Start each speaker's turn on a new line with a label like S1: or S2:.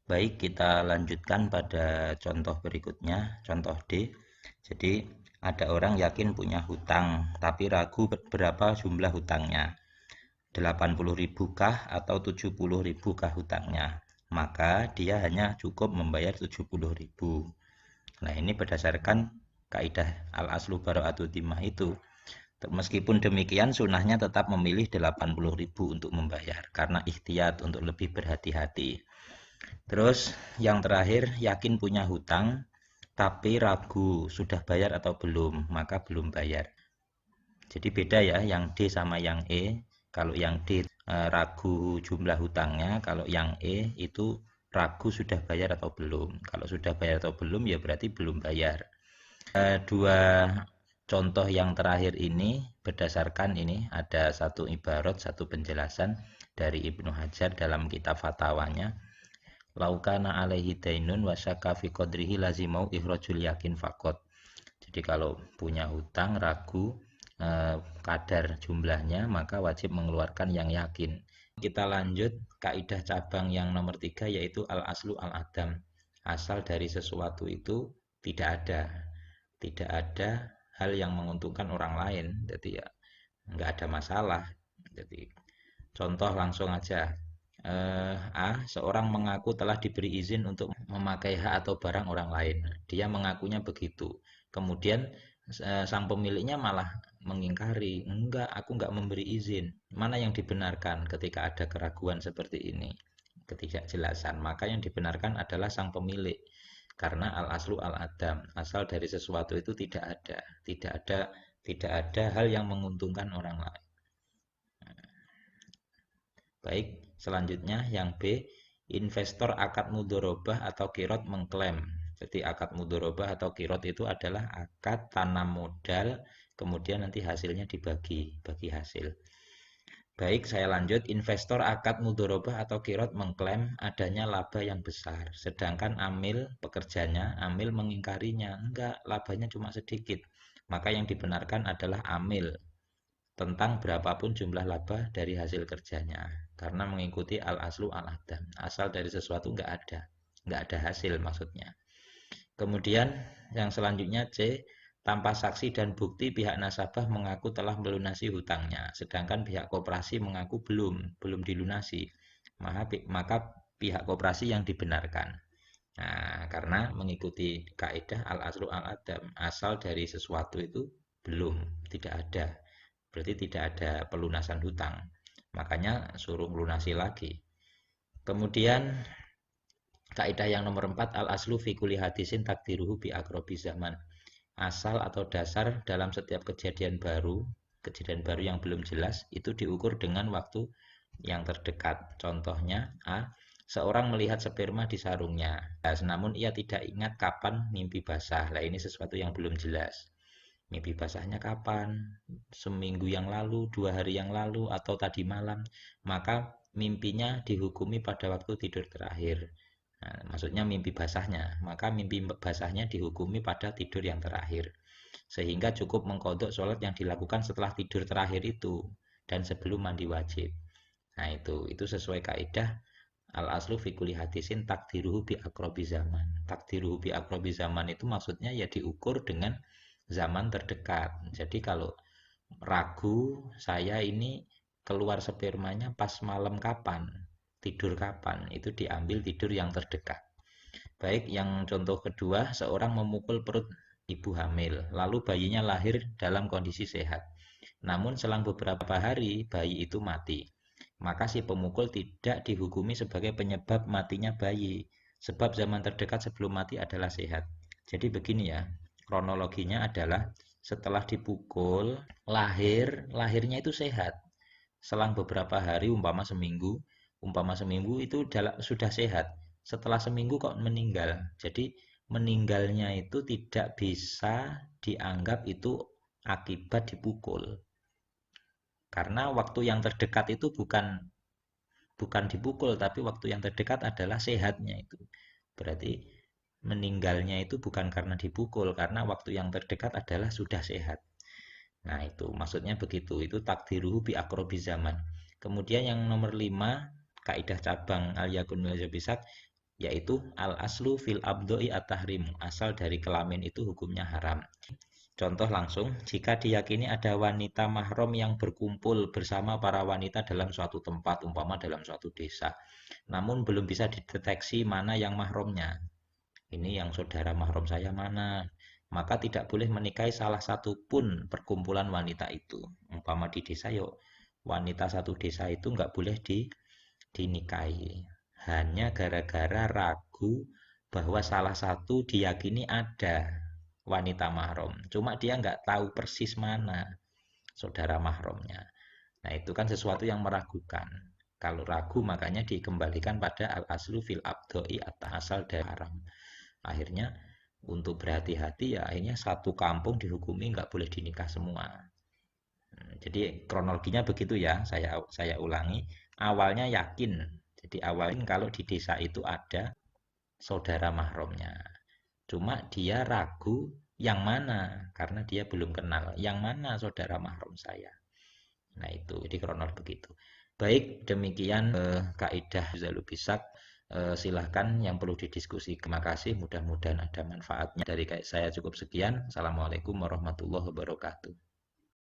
S1: Baik, kita lanjutkan pada contoh berikutnya, contoh D. Jadi, ada orang yakin punya hutang, tapi ragu berapa jumlah hutangnya. 80.000 kah atau 70.000 kah hutangnya? Maka dia hanya cukup membayar 70.000. Nah, ini berdasarkan kaidah al-aslu bara'atu dhimmah itu. Meskipun demikian, sunahnya tetap memilih 80.000 untuk membayar, karena ikhtiyat untuk lebih berhati-hati. Terus yang terakhir, yakin punya hutang tapi ragu sudah bayar atau belum, maka belum bayar. Jadi beda ya yang D sama yang E. Kalau yang D ragu jumlah hutangnya, kalau yang E itu ragu sudah bayar atau belum. Kalau sudah bayar atau belum ya berarti belum bayar. Dua contoh yang terakhir ini berdasarkan ini ada satu ibarat, satu penjelasan dari Ibnu Hajar dalam kitab fatwanya. Laukana alaihi dainun wasyaka fi qadrihi lazimau ikhrajul yakin fakot. Jadi kalau punya hutang ragu kadar jumlahnya maka wajib mengeluarkan yang yakin. Kita lanjut kaidah cabang yang nomor 3 yaitu al aslu al adam. Asal dari sesuatu itu tidak ada, tidak ada hal yang menguntungkan orang lain. Jadi ya nggak ada masalah. Jadi contoh langsung aja. Seorang mengaku telah diberi izin untuk memakai hak atau barang orang lain. Dia mengakunya begitu. Kemudian sang pemiliknya malah mengingkari, enggak, aku enggak memberi izin. Mana yang dibenarkan ketika ada keraguan seperti ini? Ketidakjelasan. Maka yang dibenarkan adalah sang pemilik. Karena al-aslu al-adam, asal dari sesuatu itu tidak ada, tidak ada hal yang menguntungkan orang lain. Baik, selanjutnya yang B, investor akad mudorobah atau kirot mengklaim. Jadi akad mudorobah atau kirot itu adalah akad tanam modal, kemudian nanti hasilnya dibagi, bagi hasil. Baik, saya lanjut. Investor akad mudorobah atau kirot mengklaim adanya laba yang besar, sedangkan amil pekerjanya, amil mengingkarinya. Enggak, labanya cuma sedikit. Maka yang dibenarkan adalah amil tentang berapapun jumlah laba dari hasil kerjanya karena mengikuti al-aslu al-adam, asal dari sesuatu nggak ada hasil maksudnya. Kemudian yang selanjutnya C, tanpa saksi dan bukti pihak nasabah mengaku telah melunasi hutangnya sedangkan pihak koperasi mengaku belum dilunasi, maka pihak koperasi yang dibenarkan. Nah, karena mengikuti kaidah al-aslu al-adam, asal dari sesuatu itu belum, tidak ada. Berarti tidak ada pelunasan hutang. Makanya suruh melunasi lagi. Kemudian kaidah yang nomor 4, al-aslu fi kulli hadisin takdiruhu bi akrobi zaman. Asal atau dasar dalam setiap kejadian baru yang belum jelas itu diukur dengan waktu yang terdekat. Contohnya A, seorang melihat sperma di sarungnya, namun ia tidak ingat kapan mimpi basah. Nah, ini sesuatu yang belum jelas. Mimpi basahnya kapan? Seminggu yang lalu, 2 hari yang lalu, atau tadi malam? Maka mimpinya dihukumi pada waktu tidur terakhir. Nah, maksudnya mimpi basahnya. Maka mimpi basahnya dihukumi pada tidur yang terakhir. Sehingga cukup mengkodok sholat yang dilakukan setelah tidur terakhir itu dan sebelum mandi wajib. Nah, itu sesuai kaidah al aslu fi kulli hadisin takdiruhu bi akrobi zaman. Takdiruhu bi akrobi zaman itu maksudnya ya diukur dengan zaman terdekat. Jadi kalau ragu saya ini keluar spermanya pas malam kapan, tidur kapan, itu diambil tidur yang terdekat. Baik, yang contoh kedua, seorang memukul perut ibu hamil, lalu bayinya lahir dalam kondisi sehat. Namun selang beberapa hari bayi itu mati. Maka si pemukul tidak dihukumi sebagai penyebab matinya bayi, sebab zaman terdekat sebelum mati adalah sehat. Jadi begini ya, kronologinya adalah setelah dipukul, lahirnya itu sehat. Selang beberapa hari, umpama seminggu itu sudah sehat. Setelah seminggu kok meninggal. Jadi meninggalnya itu tidak bisa dianggap itu akibat dipukul. Karena waktu yang terdekat itu bukan dipukul, tapi waktu yang terdekat adalah sehatnya itu. Berarti meninggalnya itu bukan karena dipukul, karena waktu yang terdekat adalah sudah sehat. Nah, itu maksudnya begitu. Itu takdiruhu bi akrobi zaman. Kemudian yang nomor 5, kaidah cabang al yakun bisak, yaitu al aslu fil abdoi at-tahrimu, asal dari kelamin itu hukumnya haram. Contoh langsung, jika diyakini ada wanita mahram yang berkumpul bersama para wanita dalam suatu tempat, umpama dalam suatu desa, namun belum bisa dideteksi mana yang mahramnya. Ini yang saudara mahram saya mana? Maka tidak boleh menikahi salah satu pun perkumpulan wanita itu. Umpama di desa, yuk wanita satu desa itu nggak boleh dinikahi. Hanya gara-gara ragu bahwa salah satu diyakini ada wanita mahram. Cuma dia nggak tahu persis mana saudara mahramnya. Nah, itu kan sesuatu yang meragukan. Kalau ragu makanya dikembalikan pada al-aslu fil abdoi atau asal dari haram. Akhirnya untuk berhati-hati ya akhirnya satu kampung dihukumi nggak boleh dinikah semua. Jadi kronologinya begitu ya, saya ulangi. Awalnya yakin. Jadi awalnya kalau di desa itu ada saudara mahramnya. Cuma dia ragu yang mana karena dia belum kenal yang mana saudara mahram saya. Nah, itu di kronologi begitu. Baik, demikian kaidah Zalubisak. Silahkan yang perlu didiskusi. Terima kasih, mudah-mudahan ada manfaatnya. Dari saya cukup sekian. Assalamualaikum warahmatullahi wabarakatuh.